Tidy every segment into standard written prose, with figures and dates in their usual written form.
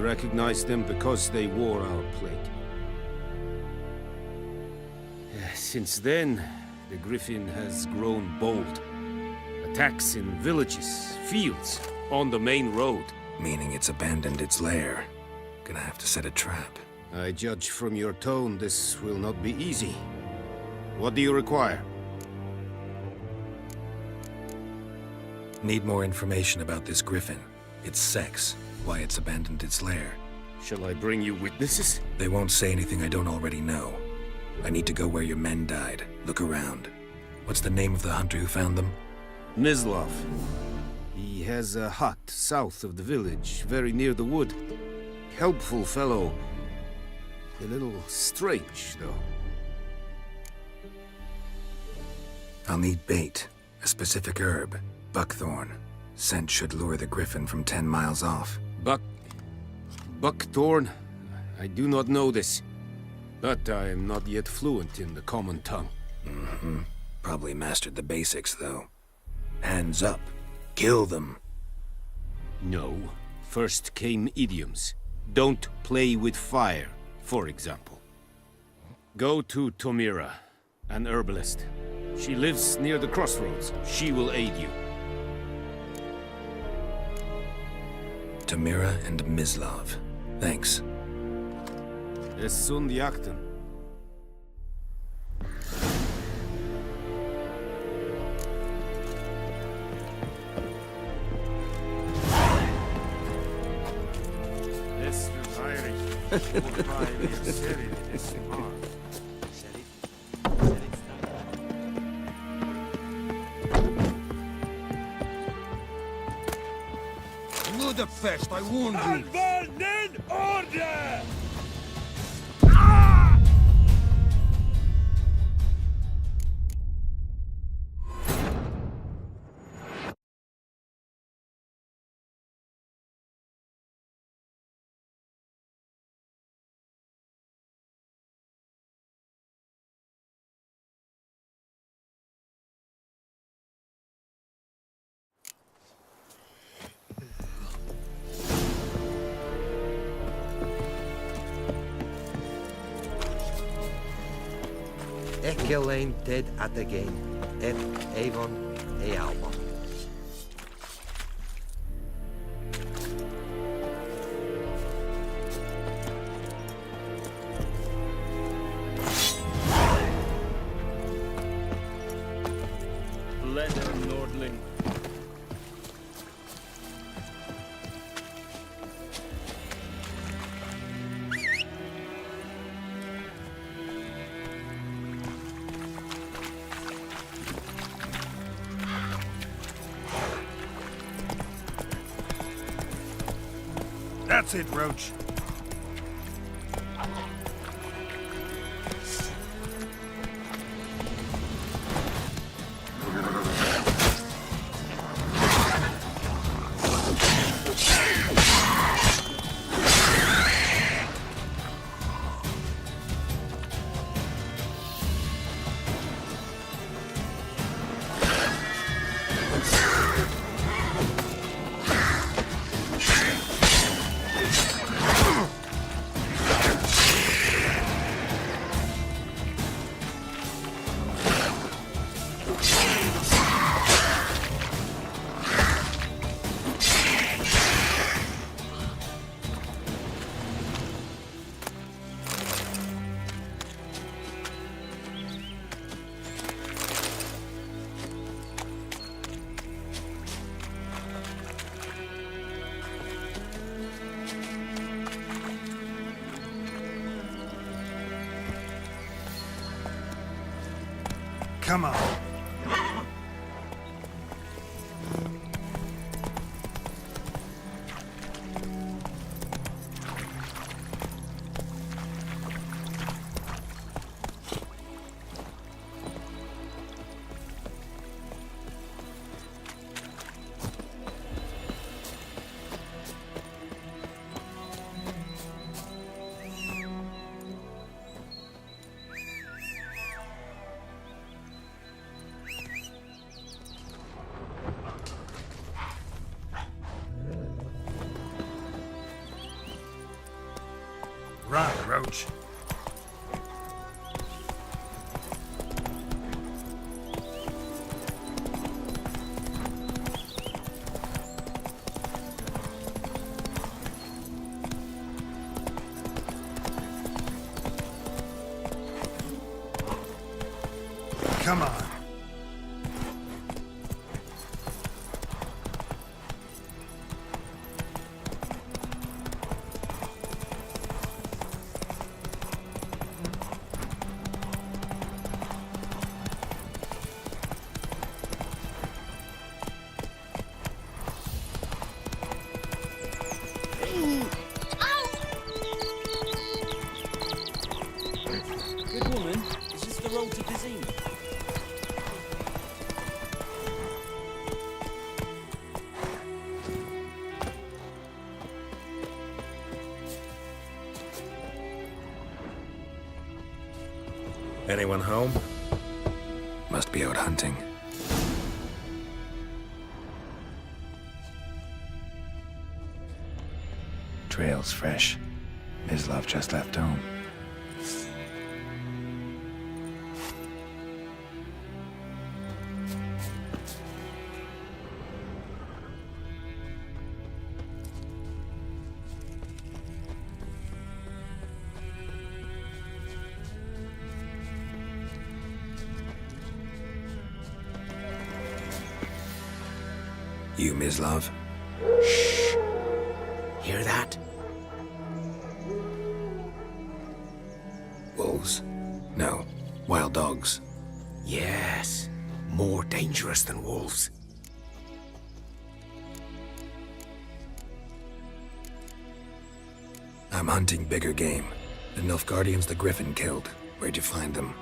recognized them because they wore our plate. Since then, the Griffin has grown bold. Attacks in villages, fields, on the main road. Meaning it's abandoned its lair. Gonna have to set a trap. I judge from your tone this will not be easy. What do you require? Need more information about this Griffin. Its sex, why it's abandoned its lair. Shall I bring you witnesses? They won't say anything I don't already know. I need to go where your men died. Look around. What's the name of the hunter who found them? Mislav. He has a hut south of the village, very near the wood. Helpful fellow. A little strange, though. I'll need bait. A specific herb. Buckthorn. Scent should lure the Griffin from 10 miles off. Buckthorn? I do not know this. But I am not yet fluent in the common tongue. Mm-hmm. Probably mastered the basics, though. Hands up. Kill them. No. First came idioms. Don't play with fire, for example. Go to Tomira, an herbalist. She lives near the crossroads. She will aid you. Tomira and Mislav. Thanks. Es sunt jakten. Es wird heilig. Wobei wir Serin es mag. Ludapest, I warned you! Anwenden Order! Ekelain dead at the game. Et Avon Ealba. Leather Nordling. That's it, Roach. Come on. Run, Roach. Come on. Good woman, is this the road to Kazim? Anyone home? Must be out hunting. Trail's fresh. Mislav just left home. You, Mislav? Hear that? Wolves? No. Wild dogs. Yes. More dangerous than wolves. I'm hunting bigger game. The Nilfgaardians the Griffin killed. Where'd you find them?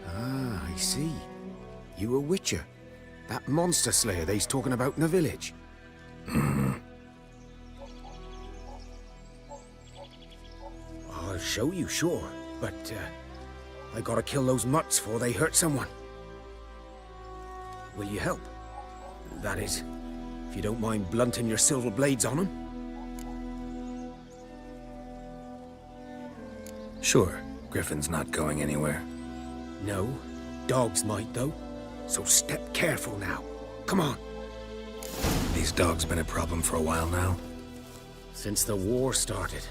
Ah, I see. You a witcher. That monster slayer they's talking about in the village. I'll show you, sure. But, I gotta kill those mutts before they hurt someone. Will you help? That is, if you don't mind blunting your silver blades on them. Sure. Griffin's not going anywhere. No, dogs might though. So step careful now. Come on. These dogs been a problem for a while now. Since the war started.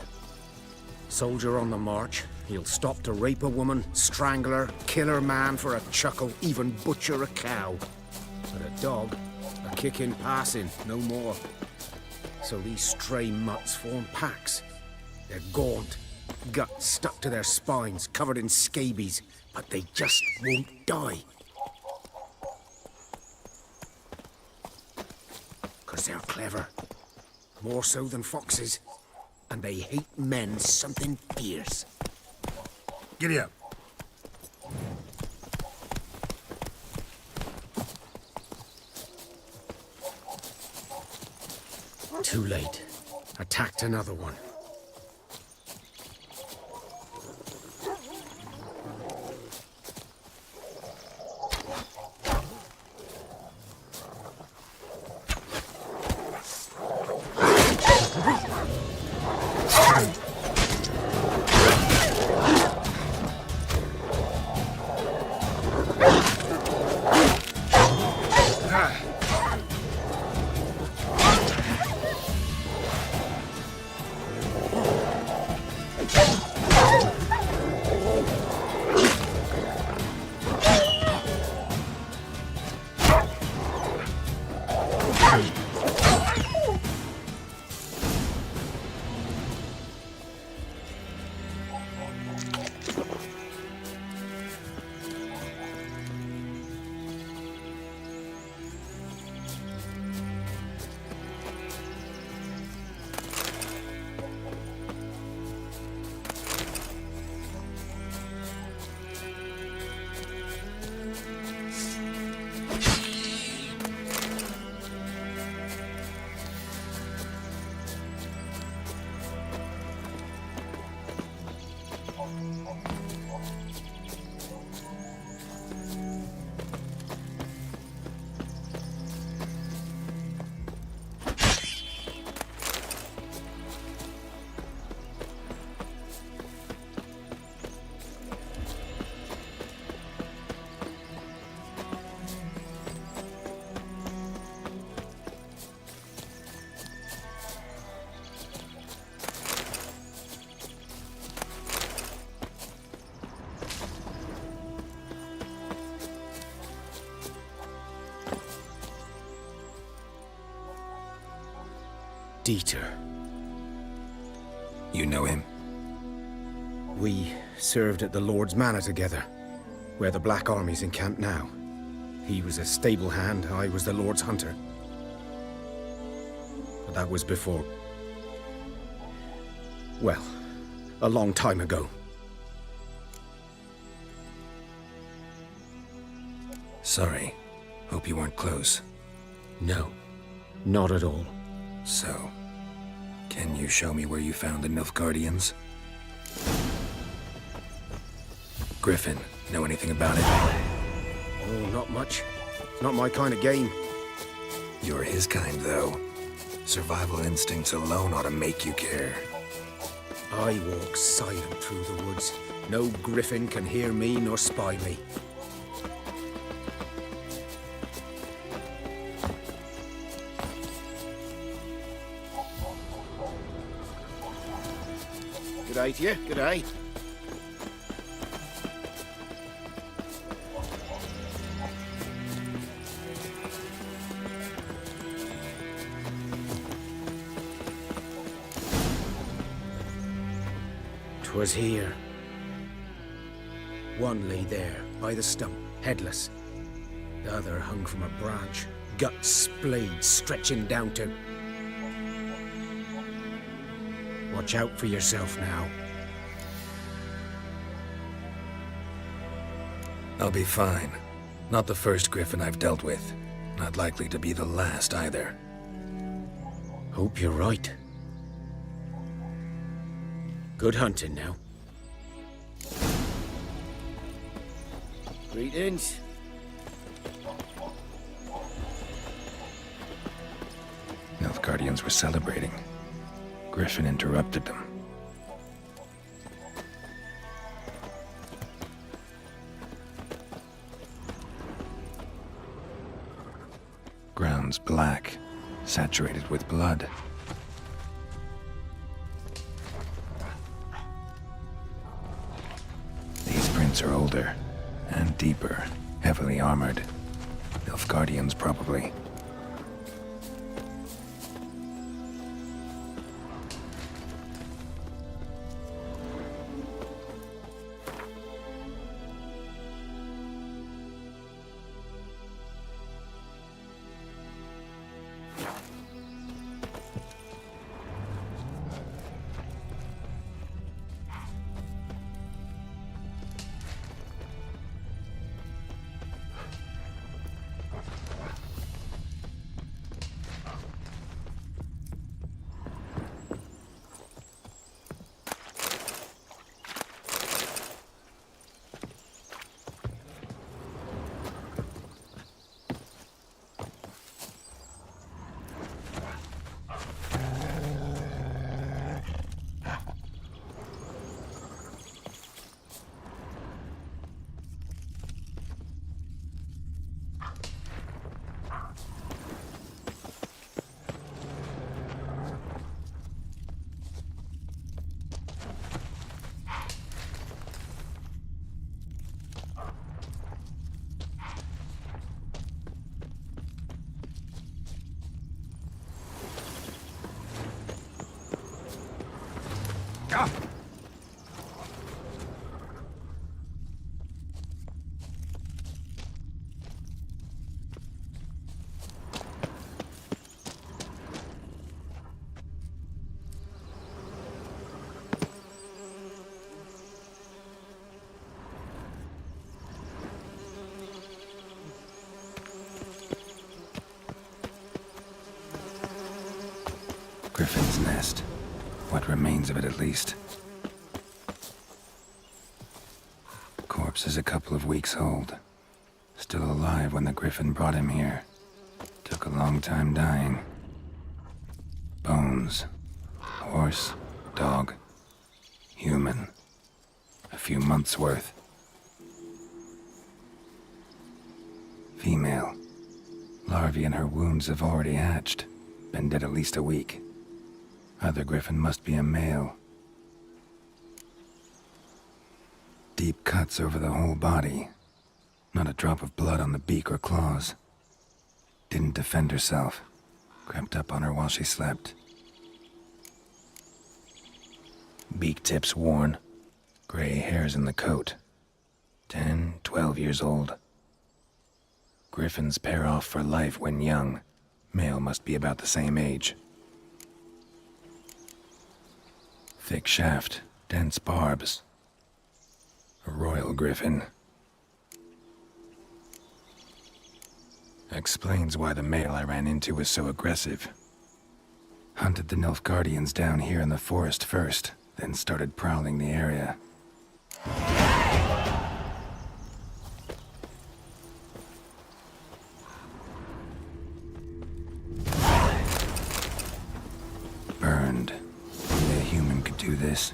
Soldier on the march, he'll stop to rape a woman, strangle her, kill her man for a chuckle, even butcher a cow. But a dog, a kicking passing, no more. So these stray mutts form packs. They're gaunt, guts stuck to their spines, covered in scabies, but they just won't die. 'Cause they're clever. More so than foxes. And they hate men something fierce. Giddy up. Too late. Attacked another one. Dieter. You know him? We served at the Lord's Manor together, where the Black Army's encamped now. He was a stable hand, I was the Lord's hunter. But that was before... well, a long time ago. Sorry. Hope you weren't close. No, not at all. So, can you show me where you found the Nilfgaardians? Griffin, know anything about it? Oh, not much. It's not my kind of game. You're his kind, though. Survival instincts alone ought to make you care. I walk silent through the woods. No griffin can hear me nor spy me. G'day to you, g'day. 'Twas here. One lay there, by the stump, headless. The other hung from a branch, guts splayed, stretching down to... Watch out for yourself now. I'll be fine. Not the first griffin I've dealt with. Not likely to be the last either. Hope you're right. Good hunting now. Greetings. Nilfgaardians were celebrating. Griffin interrupted them. Ground's black, saturated with blood. These prints are older and deeper, heavily armored. Nilfgaardians, probably. Griffin's nest. What remains of it, at least. Corpse is a couple of weeks old. Still alive when the Griffin brought him here. Took a long time dying. Bones. Horse. Dog. Human. A few months' worth. Female. Larvae in her wounds have already hatched. Been dead at least a week. Other Griffin must be a male. Deep cuts over the whole body. Not a drop of blood on the beak or claws. Didn't defend herself. Crept up on her while she slept. Beak tips worn. Gray hairs in the coat. 10, 12 years old. Griffins pair off for life when young. Male must be about the same age. Thick shaft, dense barbs. A royal griffin. Explains why the male I ran into was so aggressive. Hunted the Nilfgaardians down here in the forest first, then started prowling the area. Burned. Only a human could do this.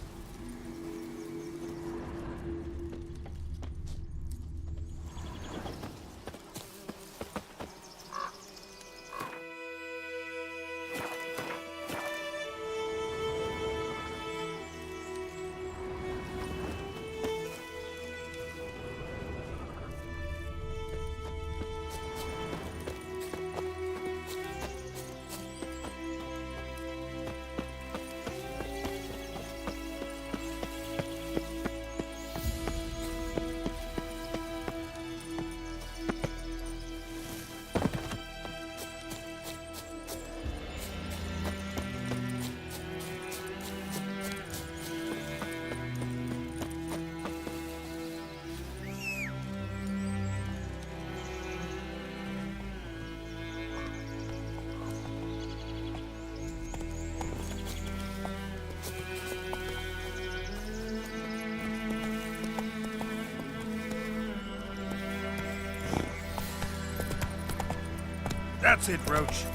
That's it, Roach.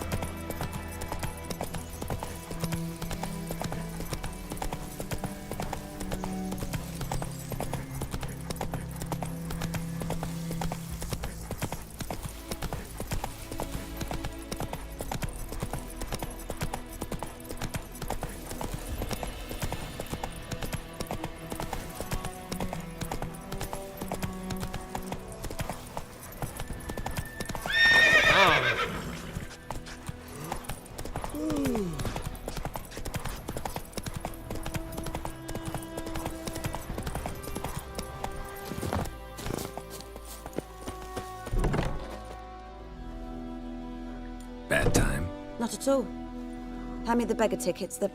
Bad time. Not at all. Hand me the beggar tickets, the...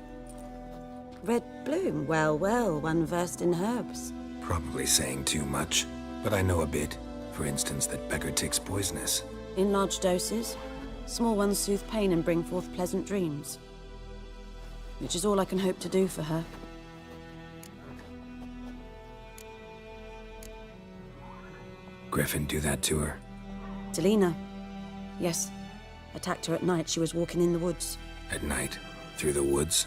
Red bloom. Well, well, one versed in herbs. Probably saying too much, but I know a bit. For instance, that beggar tick's poisonous. In large doses. Small ones soothe pain and bring forth pleasant dreams. Which is all I can hope to do for her. Griffin do that to her. Delina. Yes. Attacked her at night. She was walking in the woods. At night, through the woods,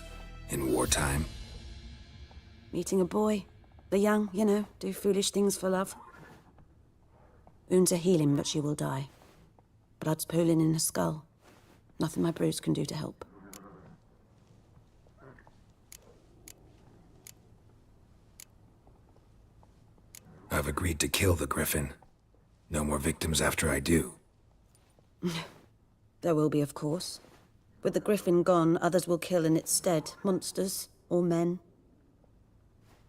in wartime. Meeting a boy. The young, you know, do foolish things for love. Wounds are healing, but she will die. Blood's pooling in her skull. Nothing my bruise can do to help. I've agreed to kill the Griffin. No more victims after I do. There will be, of course. With the Griffin gone, others will kill in its stead. Monsters, or men.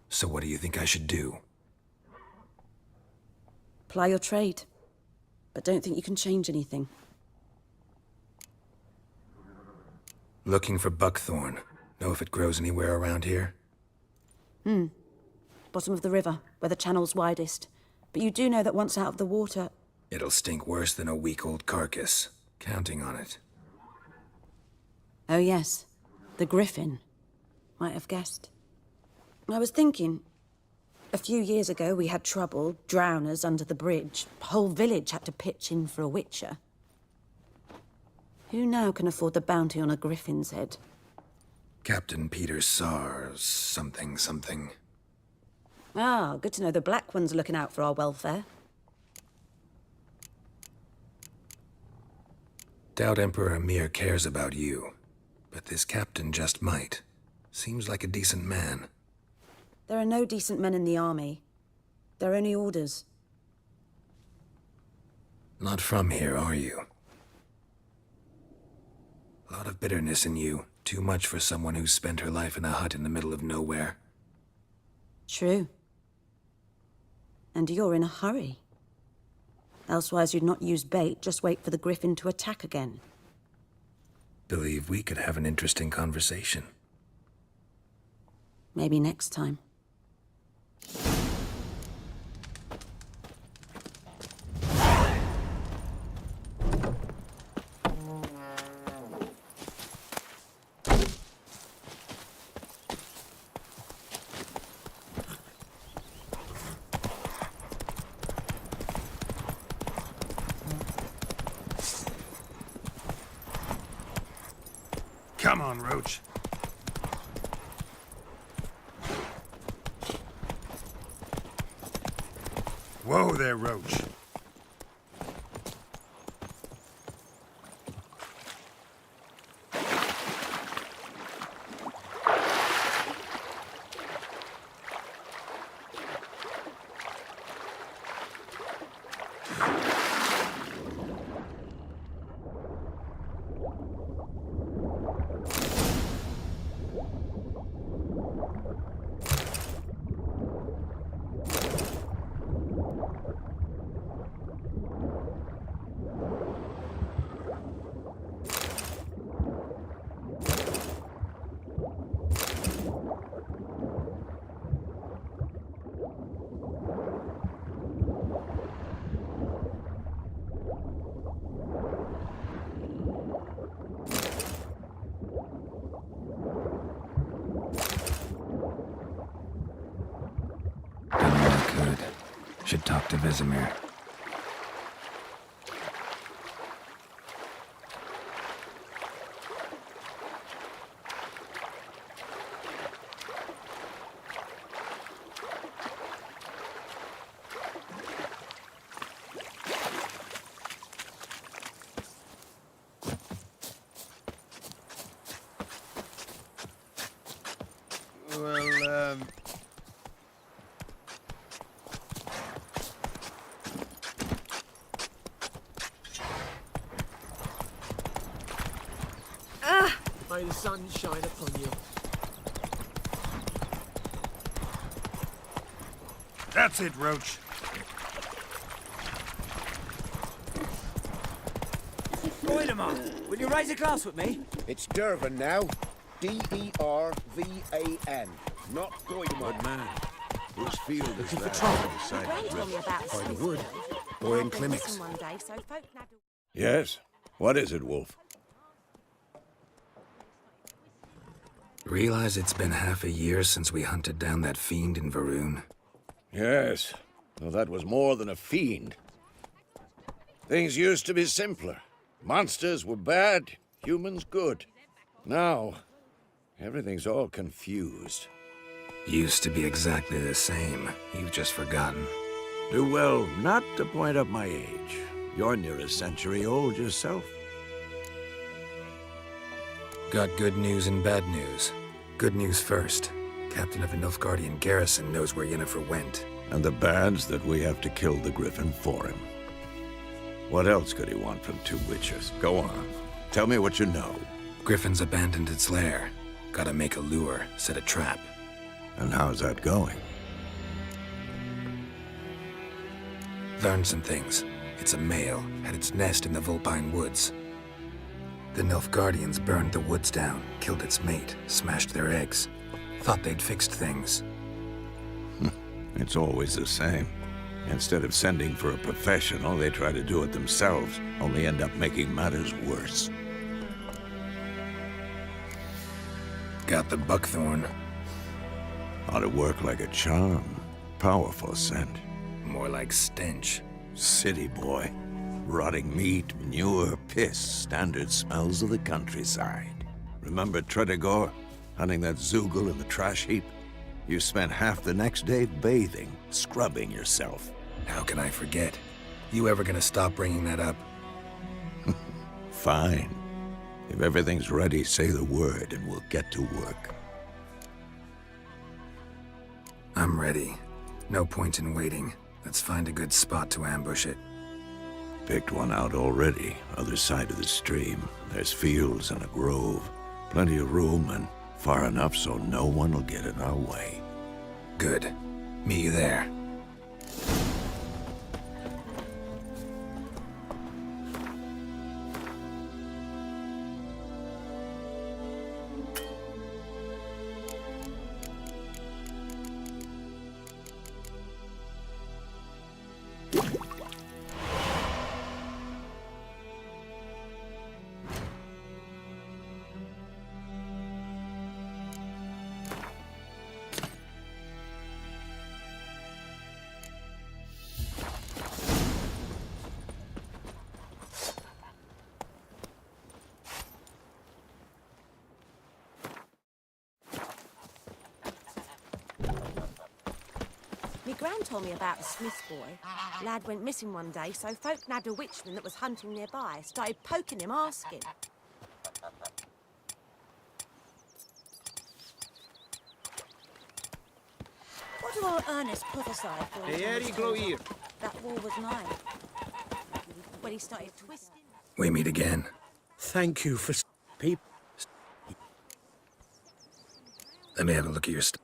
So what do you think I should do? Ply your trade. But don't think you can change anything. Looking for buckthorn. Know if it grows anywhere around here? Bottom of the river, where the channel's widest. But you do know that once out of the water... It'll stink worse than a week-old carcass. Counting on it. Oh yes, the Griffin. Might have guessed. I was thinking... A few years ago we had trouble, drowners under the bridge. Whole village had to pitch in for a witcher. Who now can afford the bounty on a Griffin's head? Captain Peter Sars, something. Ah, good to know the Black One's looking out for our welfare. Doubt Emperor Emir cares about you. But this captain just might. Seems like a decent man. There are no decent men in the army. They're only orders. Not from here, are you? A lot of bitterness in you. Too much for someone who's spent her life in a hut in the middle of nowhere. True. And you're in a hurry. Elsewise you'd not use bait, just wait for the griffin to attack again. Believe we could have an interesting conversation. Maybe next time. Come on, Roach. Whoa there, Roach. Should talk to Vesemir. May the sun shine upon you. That's it, Roach. Goideman, will you raise a glass with me? It's Dervan now. D-E-R-V-A-N. Not Goideman. Good man. Whose field is that? Granny told me about By the Smith. wood. Boy in clinics. One day, so folk nabbed Yes? What is it, Wolf? Realize it's been half a year since we hunted down that fiend in Varun. Yes. Well, that was more than a fiend. Things used to be simpler. Monsters were bad, humans good. Now, everything's all confused. Used to be exactly the same. You've just forgotten. Do well not to point up my age. You're near a century old yourself. Got good news and bad news. Good news first. Captain of the Nilfgaardian garrison knows where Yennefer went. And the bad's that we have to kill the Griffin for him. What else could he want from two witches? Go on. Tell me what you know. Griffin's abandoned its lair. Gotta make a lure, set a trap. And how's that going? Learned some things. It's a male, had its nest in the Vulpine Woods. The Nilfgaardians burned the woods down, killed its mate, smashed their eggs. Thought they'd fixed things. It's always the same. Instead of sending for a professional, they try to do it themselves, only end up making matters worse. Got the buckthorn. Ought to work like a charm. Powerful scent. More like stench. City boy. Rotting meat, manure, piss, standard smells of the countryside. Remember Tredegor? Hunting that Zoogle in the trash heap? You spent half the next day bathing, scrubbing yourself. How can I forget? You ever gonna stop bringing that up? Fine. If everything's ready, say the word and we'll get to work. I'm ready. No point in waiting. Let's find a good spot to ambush it. Picked one out already, other side of the stream. There's fields and a grove. Plenty of room and far enough so no one will get in our way. Good. Meet you there. Me gran told me about a Smith boy. Lad went missing one day, so folk nabbed a witchman that was hunting nearby. Started poking him, asking. What do our Ernest prophesy for? That war was mine. When he started twisting. We meet again. Thank you for people. Let me have a look at your stuff.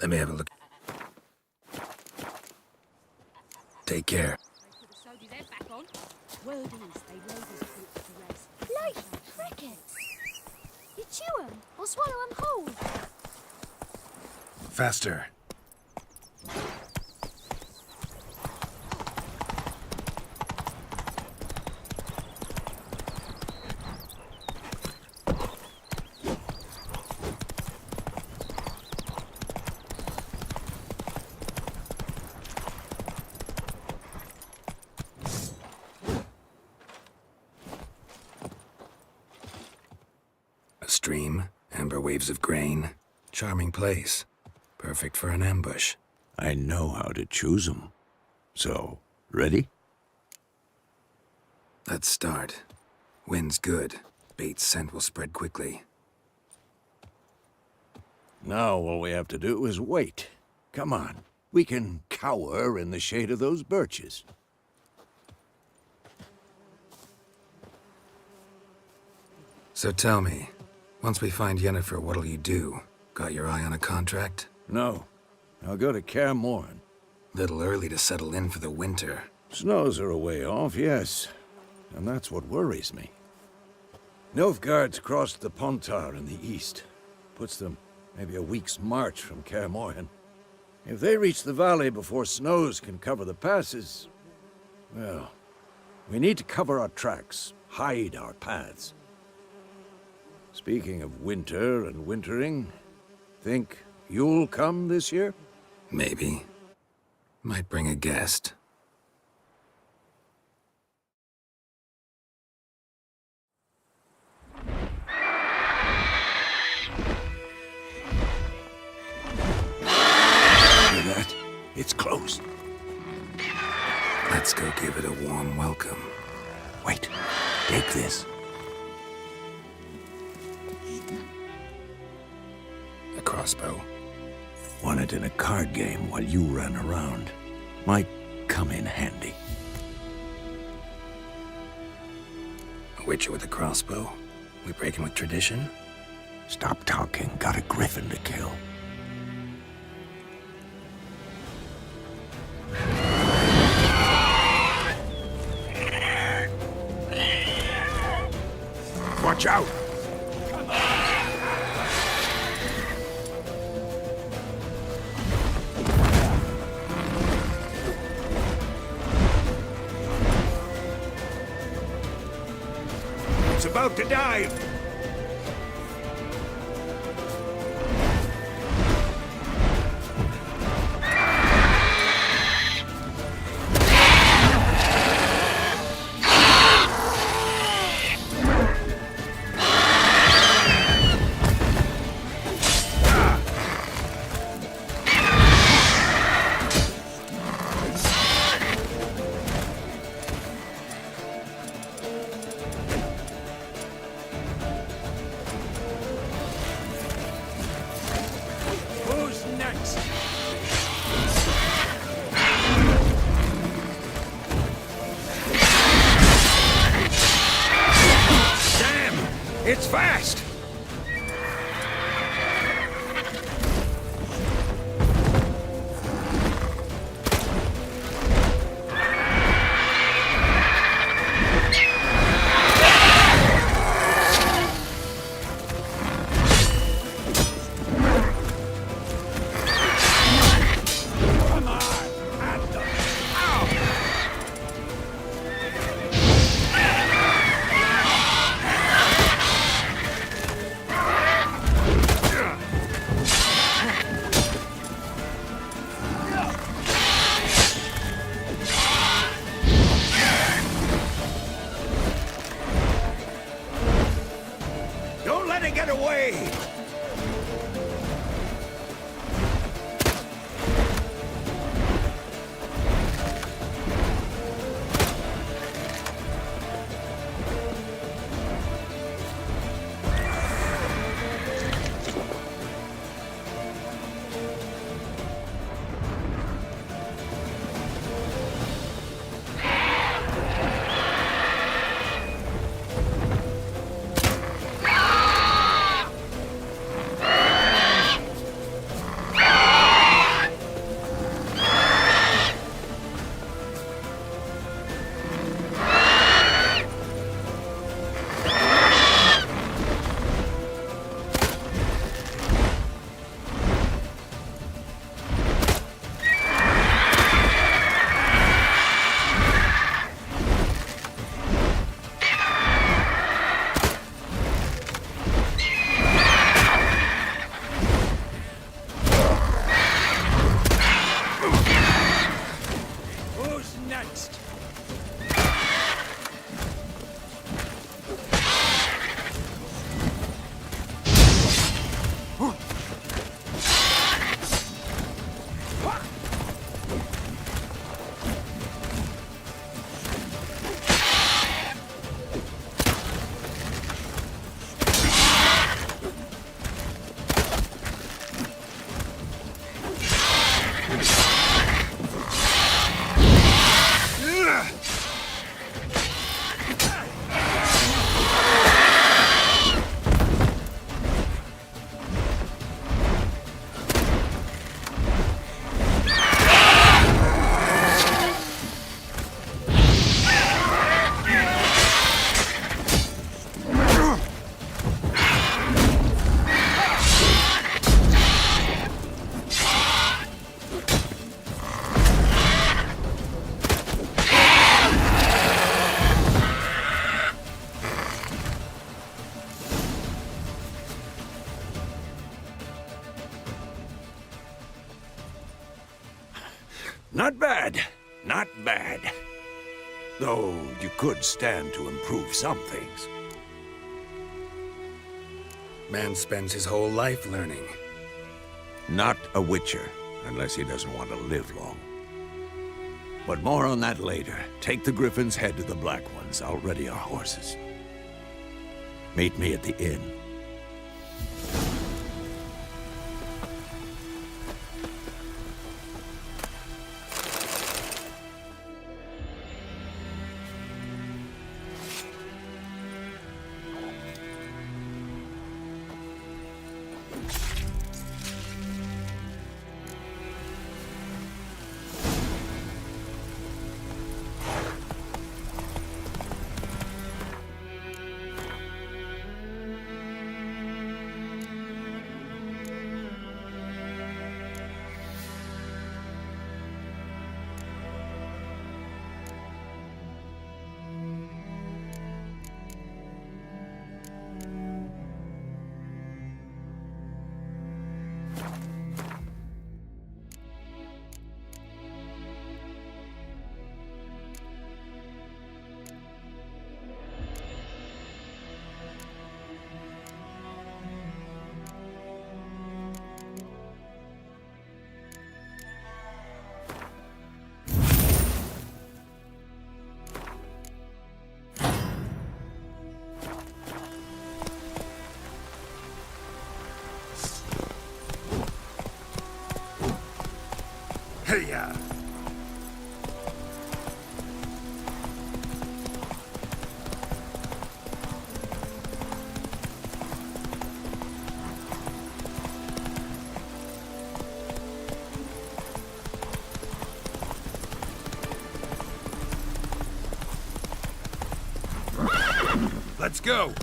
Let me have a look. Take care. Like crickets. You chew 'em or swallow 'em whole. Faster. A stream, amber waves of grain. Charming place. Perfect for an ambush. I know how to choose 'em. So, ready? Let's start. Wind's good. Bait's scent will spread quickly. Now all we have to do is wait. Come on. We can cower in the shade of those birches. So tell me, once we find Yennefer, what'll you do? Got your eye on a contract? No. I'll go to Kaer Morhen. Little early to settle in for the winter. Snows are a way off, yes. And that's what worries me. Nilfgaard's crossed the Pontar in the east. Puts them maybe a week's march from Kaer Morhen. If they reach the valley before snows can cover the passes, well, we need to cover our tracks, hide our paths. Speaking of winter and wintering, think you'll come this year? Maybe. Might bring a guest. Hear that? It's close. Let's go give it a warm welcome. Wait, take this. Across crossbow. Won it in a card game while you ran around. Might come in handy. A witcher with a crossbow? We breaking with tradition? Stop talking. Got a griffin to kill. Watch out! It's about to dive! Who's next? Damn! It's fast! Don't let it get away! Who's next? Not bad. Not bad. Though you could stand to improve some things. Man spends his whole life learning. Not a witcher, unless he doesn't want to live long. But more on that later. Take the Griffin's head to the Black Ones. I'll ready our horses. Meet me at the inn. Hiya! Let's go!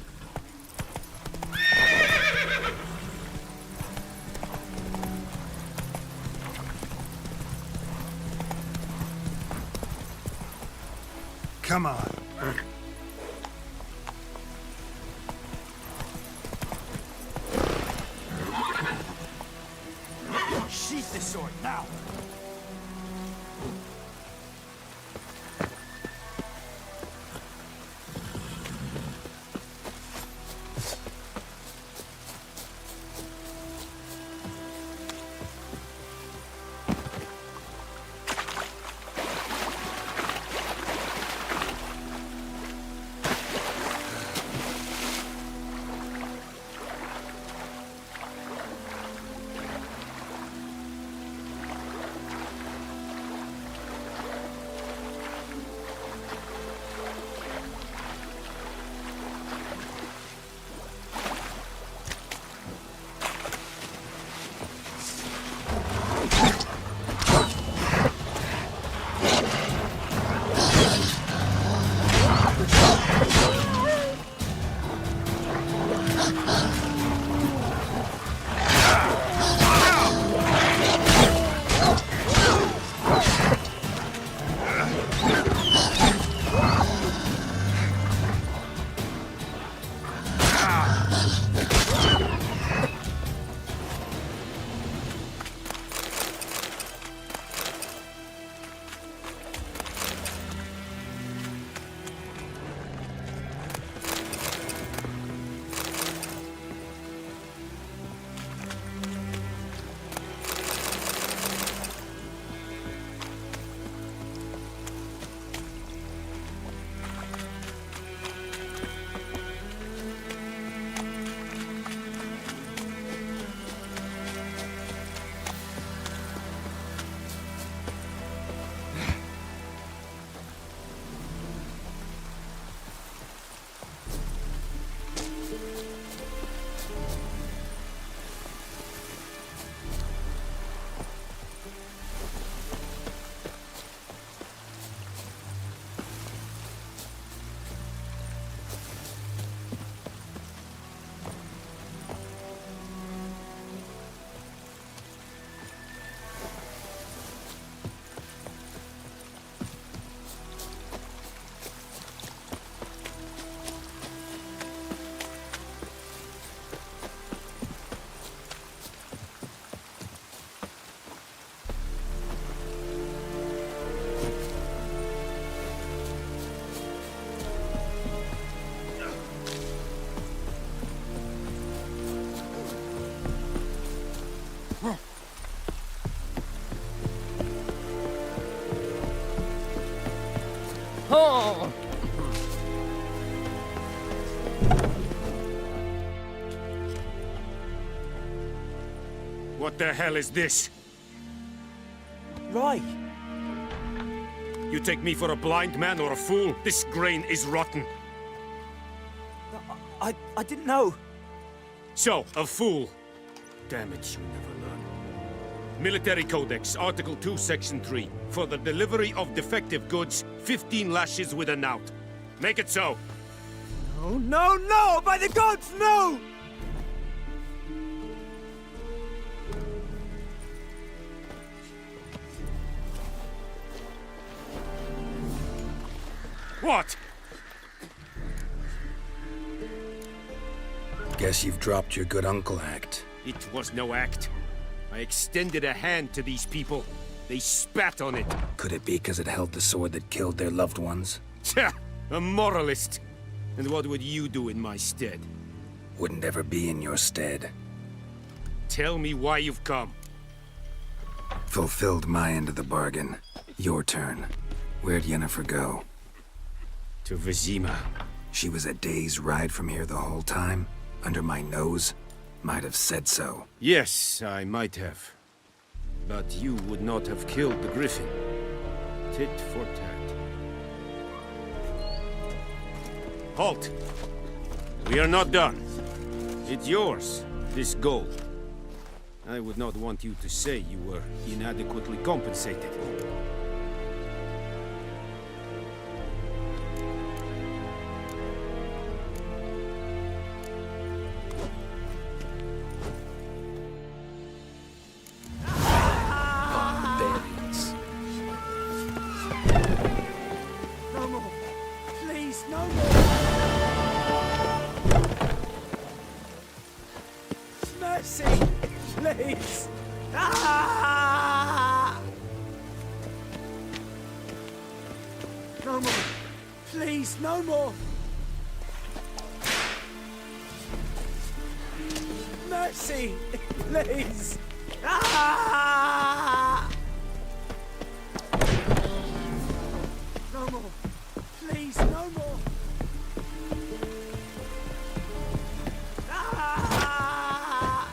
Come on. Sheath the sword now! Oh! What the hell is this? Right. You take me for a blind man or a fool? This grain is rotten. I didn't know. So, a fool. Damn it, you never learn. Military Codex, Article 2, Section 3. For the delivery of defective goods, 15 lashes with a knout. Make it so. Oh, no, no! By the gods, no! What? Guess you've dropped your good uncle act. It was no act. I extended a hand to these people. They spat on it. Could it be because it held the sword that killed their loved ones? Tja, a moralist. And what would you do in my stead? Wouldn't ever be in your stead. Tell me why you've come. Fulfilled my end of the bargain. Your turn. Where'd Yennefer go? To Vizima. She was a day's ride from here the whole time? Under my nose? Might have said so. Yes, I might have. But you would not have killed the Griffin. Tit for tat. Halt! We are not done. It's yours, this gold. I would not want you to say you were inadequately compensated. Barbarians. No more. Please, no more. Mercy, please. Ah! No more. Please, no more. Mercy, please. Ah! No more. Please, no more. Ah!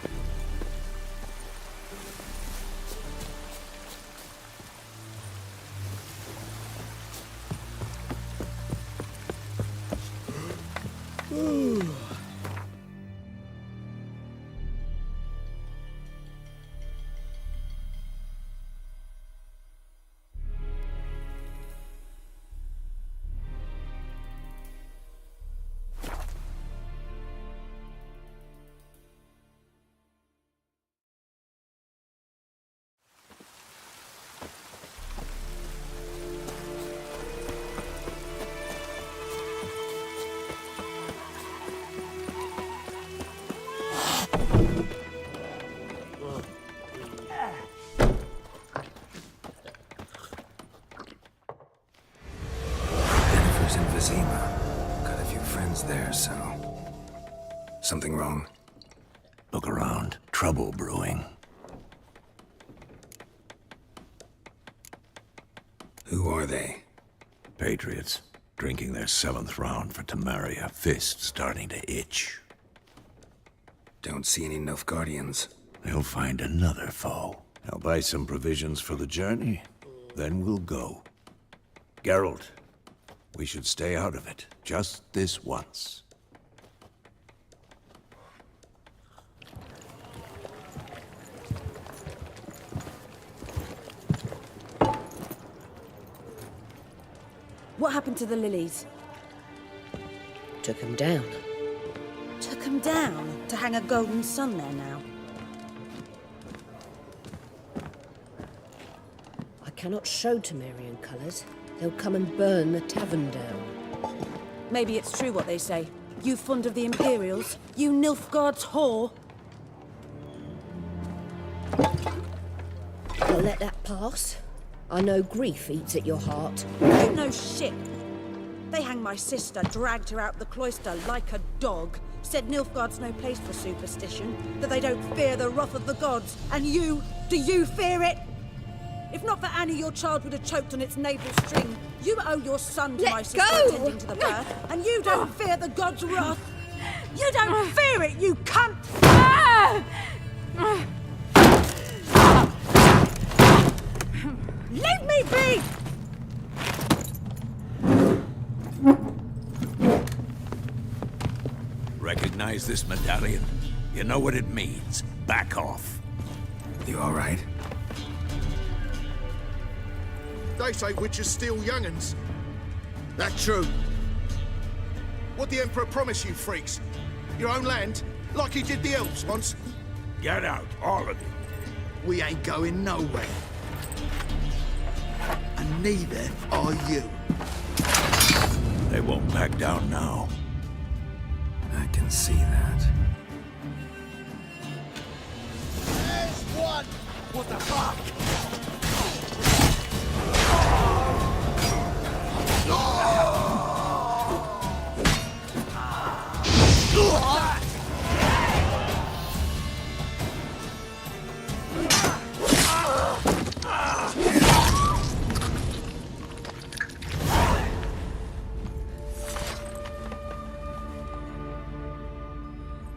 Jennifer's in Vizima. Got a few friends there, so... Something wrong? Look around. Trouble brewing. Who are they? Patriots. Drinking their 7th round for Temeria. Fist starting to itch. Don't see any Nilfgaardians. They'll find another foe. I'll buy some provisions for the journey. Then we'll go. Geralt, we should stay out of it. Just this once. What happened to the lilies? Took him down. Took them down to hang a golden sun there now. I cannot show Temerian colours. They'll come and burn the tavern down. Maybe it's true what they say. You fond of the Imperials? You Nilfgaard's whore? I'll let that pass. I know grief eats at your heart. You know shit. They hanged my sister, dragged her out the cloister like a dog. Said Nilfgaard's no place for superstition, that they don't fear the wrath of the gods. And you, do you fear it? If not for Annie, your child would have choked on its navel string. You owe your son to Let my sister go! attending to the birth, and you don't fear the gods' wrath. You don't fear it, you cunt! Leave me be! Recognize this medallion? You know what it means. Back off. You all right? They say witches steal young'uns. That true? What the Emperor promise you, freaks? Your own land? Like he did the elves once? Get out, all of you. We ain't going nowhere. And neither are you. They won't back down now. I can see that. There's one! What the fuck?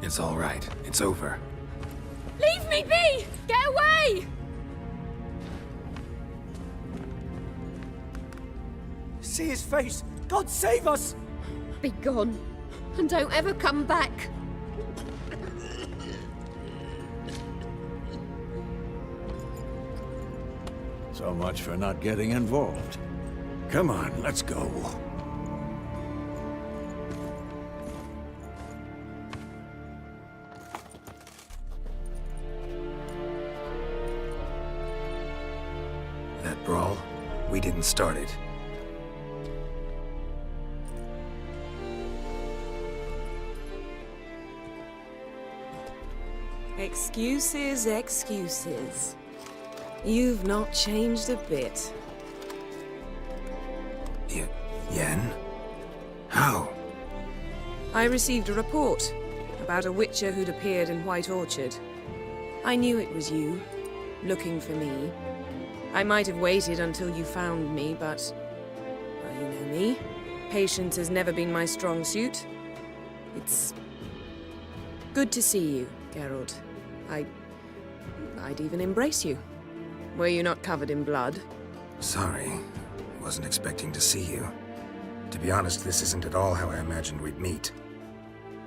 It's all right. It's over. Leave me be! Get away! see his face. God save us! Be gone, and don't ever come back. So much for not getting involved. Come on, let's go. That brawl, we didn't start it. Excuses, excuses. You've not changed a bit. Yen? How? I received a report about a witcher who'd appeared in White Orchard. I knew it was you, looking for me. I might have waited until you found me, but... well, you know me. Patience has never been my strong suit. It's... good to see you, Geralt. I'd even embrace you. Were you not covered in blood? Sorry. Wasn't expecting to see you. To be honest, this isn't at all how I imagined we'd meet.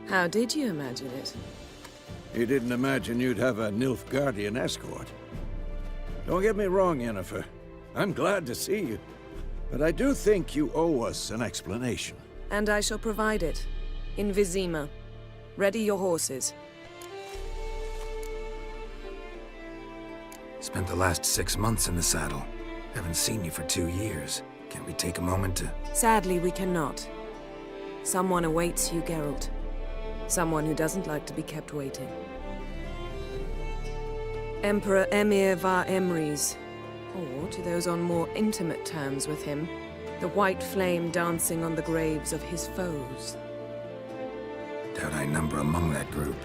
How did you imagine it? You didn't imagine you'd have a Nilfgaardian escort. Don't get me wrong, Yennefer. I'm glad to see you. But I do think you owe us an explanation. And I shall provide it. In Vizima. Ready your horses. Spent the last 6 months in the saddle. Haven't seen you for 2 years. Can't we take a moment to... Sadly, we cannot. Someone awaits you, Geralt. Someone who doesn't like to be kept waiting. Emperor Emir var Emrys. Or, to those on more intimate terms with him, the white flame dancing on the graves of his foes. Doubt I number among that group.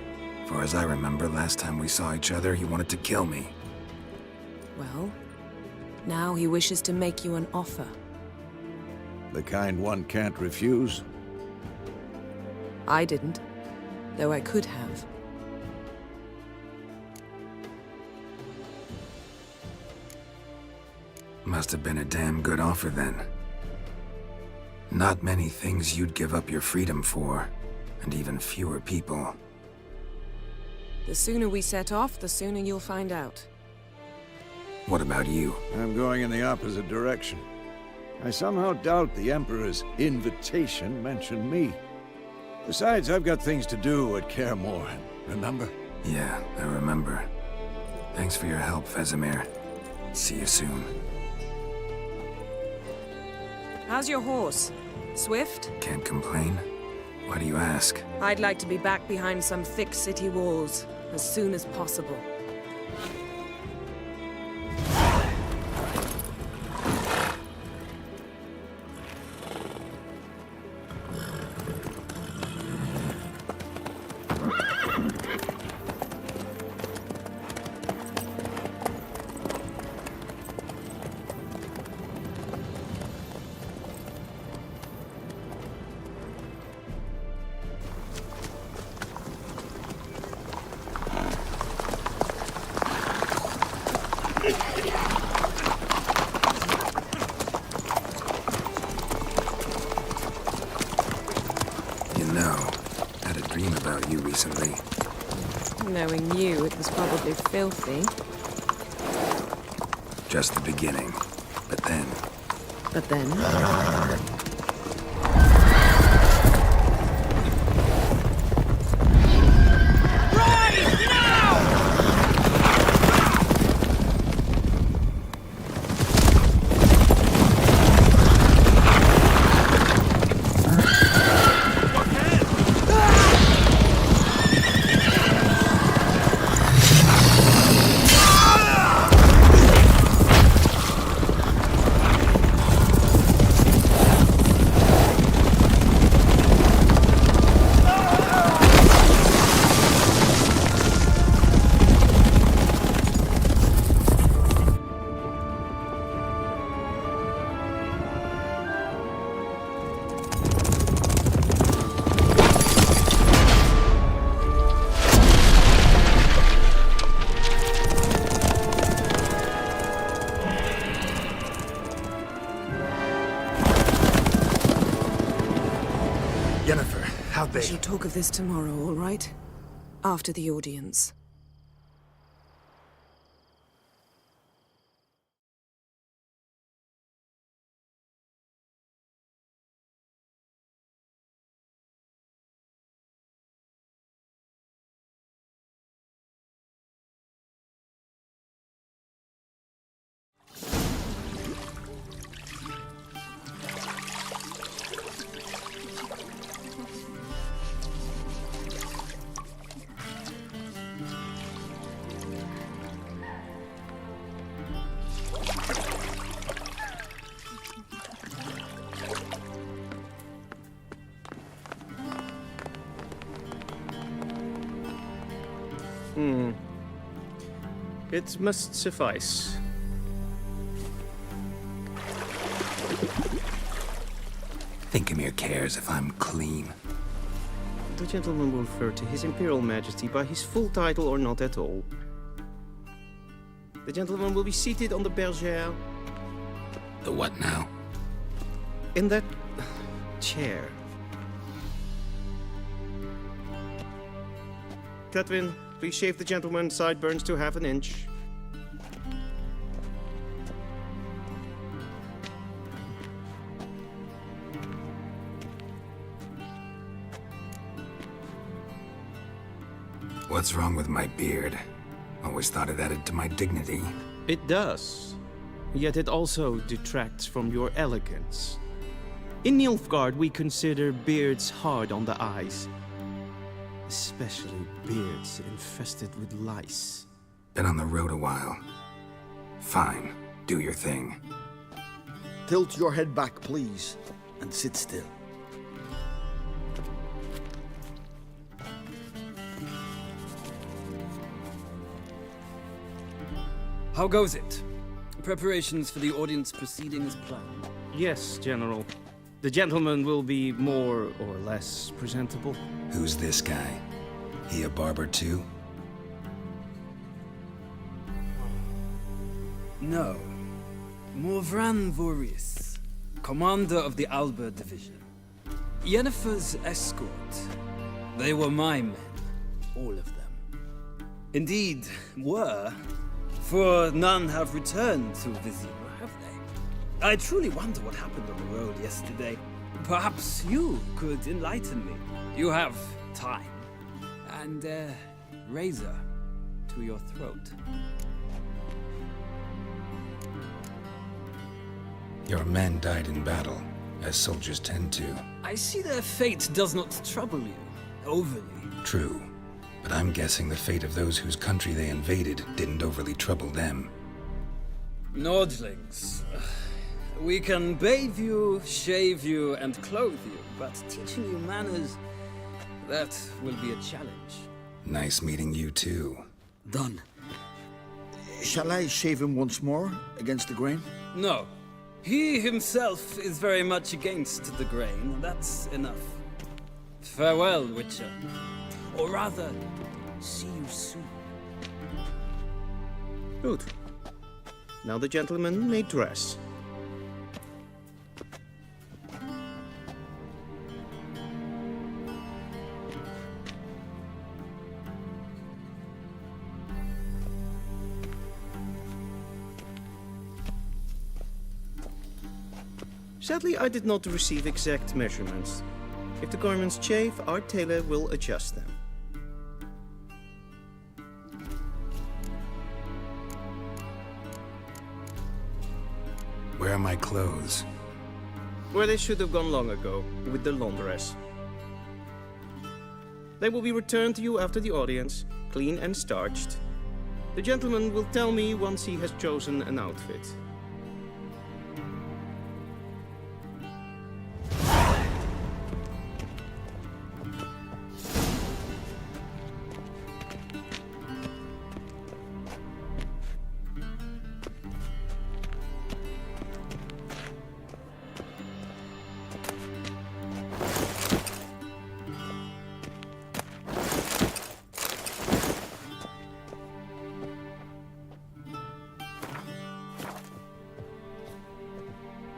For as I remember, last time we saw each other, he wanted to kill me. Well, now he wishes to make you an offer. The kind one can't refuse. I didn't, though I could have. Must have been a damn good offer then. Not many things you'd give up your freedom for, and even fewer people. The sooner we set off, the sooner you'll find out. What about you? I'm going in the opposite direction. I somehow doubt the Emperor's invitation mentioned me. Besides, I've got things to do at Kaer Morhen, remember? Yeah, I remember. Thanks for your help, Vesemir. See you soon. How's your horse? Swift? Can't complain. Why do you ask? I'd like to be back behind some thick city walls as soon as possible. You know, had a dream about you recently. Knowing you, it was probably filthy. Just the beginning. But then... But then... be. We shall talk of this tomorrow, all right? After the audience. It must suffice. Thinkamere cares if I'm clean. The gentleman will refer to His Imperial Majesty by his full title or not at all. The gentleman will be seated on the bergère. The what now? In that chair. Cletwin, please shave the gentleman's sideburns to half an inch. What's wrong with my beard? Always thought it added to my dignity. It does. Yet it also detracts from your elegance. In Nilfgaard, we consider beards hard on the eyes. Especially beards infested with lice. Been on the road a while. Fine, do your thing. Tilt your head back, please, and sit still. How goes it? Preparations for the audience proceeding as planned. Yes, General. The gentleman will be more or less presentable. Who's this guy? He a barber too? No. Morvran Voris, commander of the Alba Division. Yennefer's escort. They were my men, all of them. Indeed, were, for none have returned to Vizima, have they? I truly wonder what happened on the road yesterday. Perhaps you could enlighten me. You have time. And a razor to your throat. Your men died in battle, as soldiers tend to. I see their fate does not trouble you overly. True, but I'm guessing the fate of those whose country they invaded didn't overly trouble them. Nordlings. We can bathe you, shave you, and clothe you, but teaching you manners, that will be a challenge. Nice meeting you too. Done. Shall I shave him once more, against the grain? No. He himself is very much against the grain. That's enough. Farewell, Witcher. Or rather, see you soon. Good. Now the gentleman may dress. Sadly, I did not receive exact measurements. If the garments chafe, our tailor will adjust them. Where are my clothes? Where they should have gone long ago, with the laundress. They will be returned to you after the audience, clean and starched. The gentleman will tell me once he has chosen an outfit.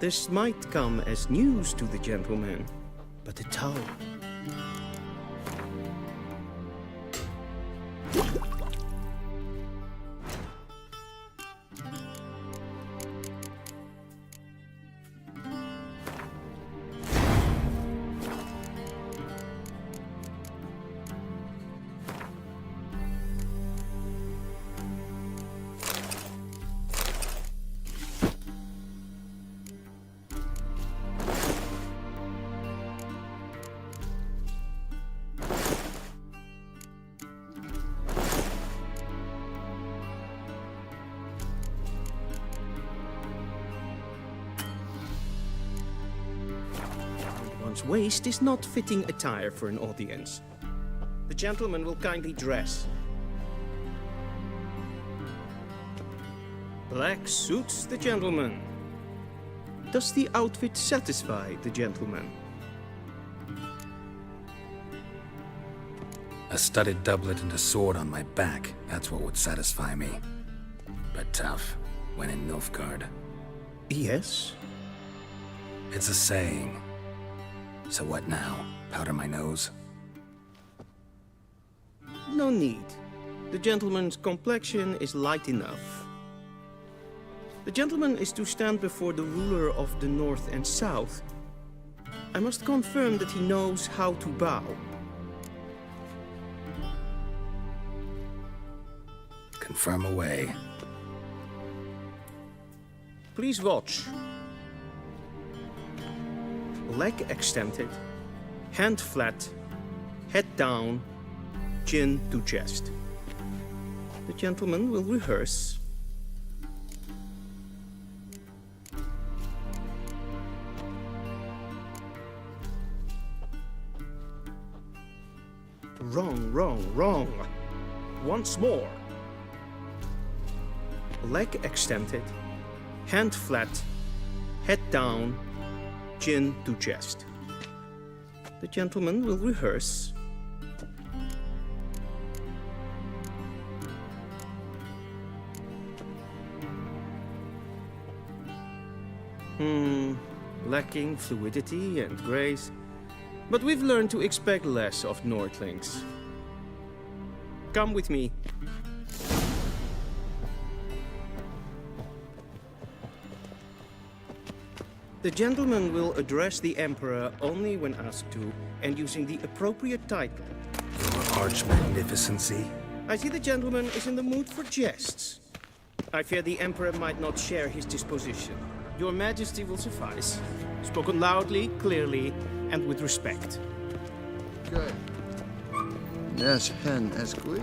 This might come as news to the gentleman, but the tow. one's waist is not fitting attire for an audience. The gentleman will kindly dress. Black suits the gentleman. Does the outfit satisfy the gentleman? A studded doublet and a sword on my back, that's what would satisfy me. But tough, when in Nilfgaard. Yes. It's a saying. So what now? Powder my nose? No need. The gentleman's complexion is light enough. The gentleman is to stand before the ruler of the North and South. I must confirm that he knows how to bow. Confirm away. Please watch. Leg extended, hand flat, head down, chin to chest. The gentleman will rehearse. Wrong, wrong, wrong. Once more. Leg extended, hand flat, head down, chin to chest. The gentleman will rehearse. Lacking fluidity and grace. But we've learned to expect less of Nordlings. Come with me. The gentleman will address the Emperor only when asked to, and using the appropriate title. Your Arch-Magnificency? I see the gentleman is in the mood for jests. I fear the Emperor might not share his disposition. Your Majesty will suffice. Spoken loudly, clearly, and with respect. Okay. Yes, Hen Esquire.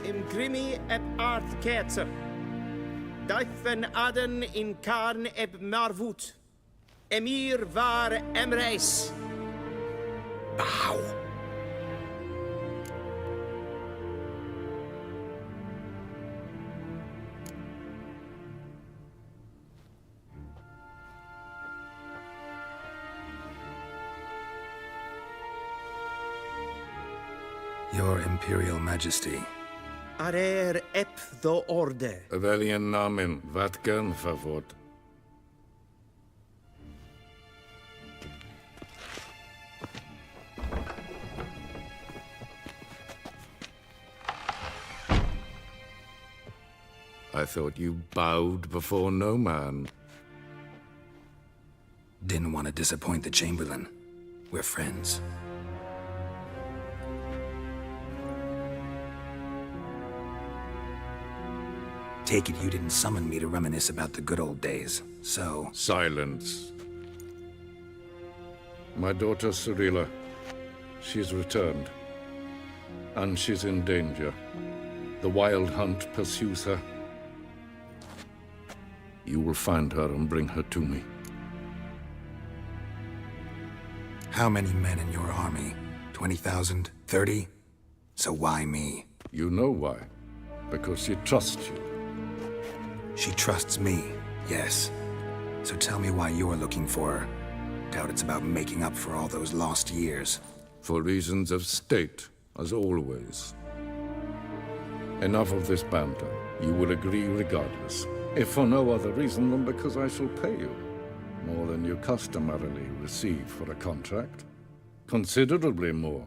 Im grimi eb art ketzer. Duifen aden in karn eb marvoet. Emir var emreis. Bow. Your Imperial Majesty. Arer ep the orde. Weljen namen, wat kan favort? I thought you bowed before no man. Didn't want to disappoint the Chamberlain. We're friends. Take it you didn't summon me to reminisce about the good old days, so... Silence. My daughter Cirilla, she's returned. And she's in danger. The Wild Hunt pursues her. You will find her and bring her to me. How many men in your army? 20,000? 30? So why me? You know why. Because she trusts you. She trusts me, yes. So tell me why you're looking for her. Doubt it's about making up for all those lost years. For reasons of state, as always. Enough of this banter. You will agree regardless. If for no other reason than because I shall pay you. More than you customarily receive for a contract. Considerably more.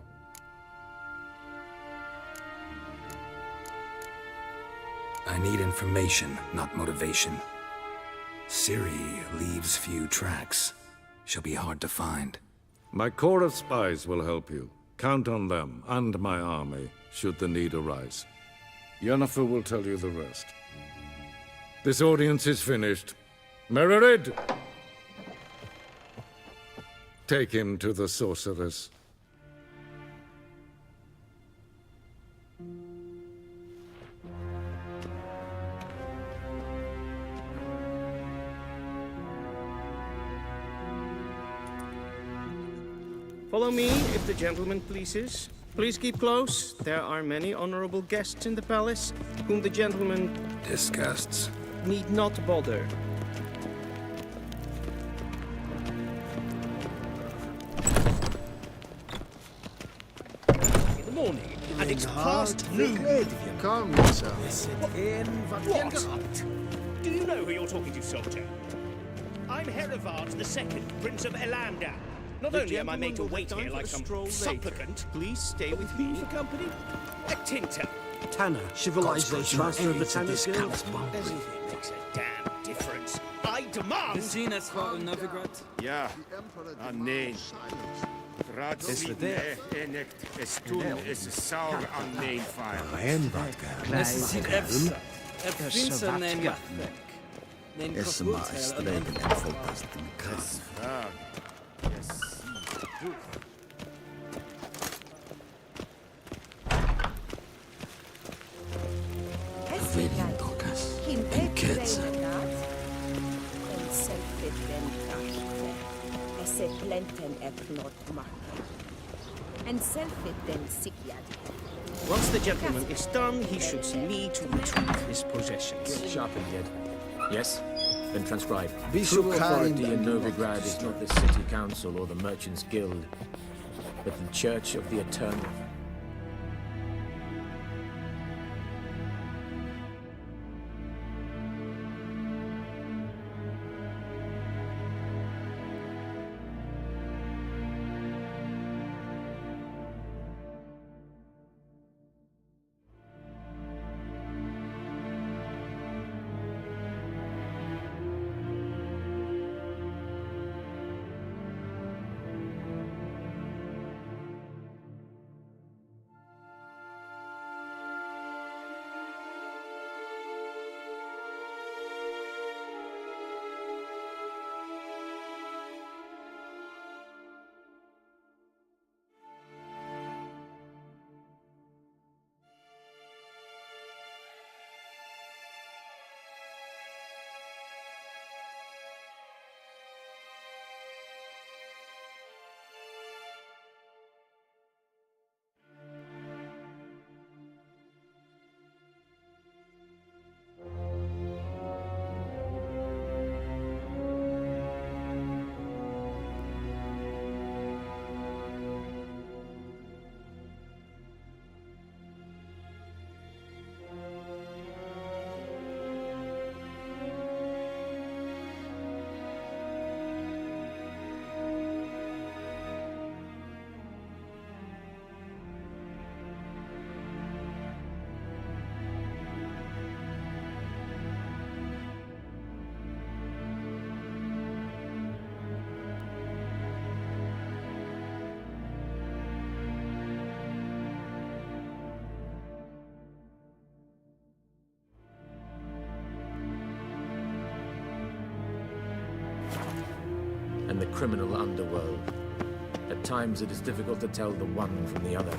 I need information, not motivation. Ciri leaves few tracks. She'll be hard to find. My corps of spies will help you. Count on them, and my army, should the need arise. Yennefer will tell you the rest. This audience is finished. Mererid! Take him to the sorceress. Follow me, if the gentleman pleases. Please keep close. There are many honorable guests in the palace, whom the gentleman Disgusts. need not bother. In the morning, and it's past noon. Calm yourself. What? Do you know who you're talking to, soldier? I'm Herivard II, Prince of Elandar. Not only am I made to wait here like some supplicant, Please stay with me. for company, a tinter. Tanner, civilization, Master of the Tanner's Guild. Everything makes a damn difference. I demand... Gesehen es war in Novigrad? Ja, nein. Ratsvidne enict estun is saur an nein fire. Es sieht efsa. Finster nein Machtwerk. Nein Kapurteil an Once the gentleman is done, he should see me to retrieve his possessions. Sharpen yet. Yes? Then transcribe. Be so True kind authority in and do Novigrad is not the city council or the merchants' guild, but the Church of the Eternal. And the criminal underworld. At times it is difficult to tell the one from the other.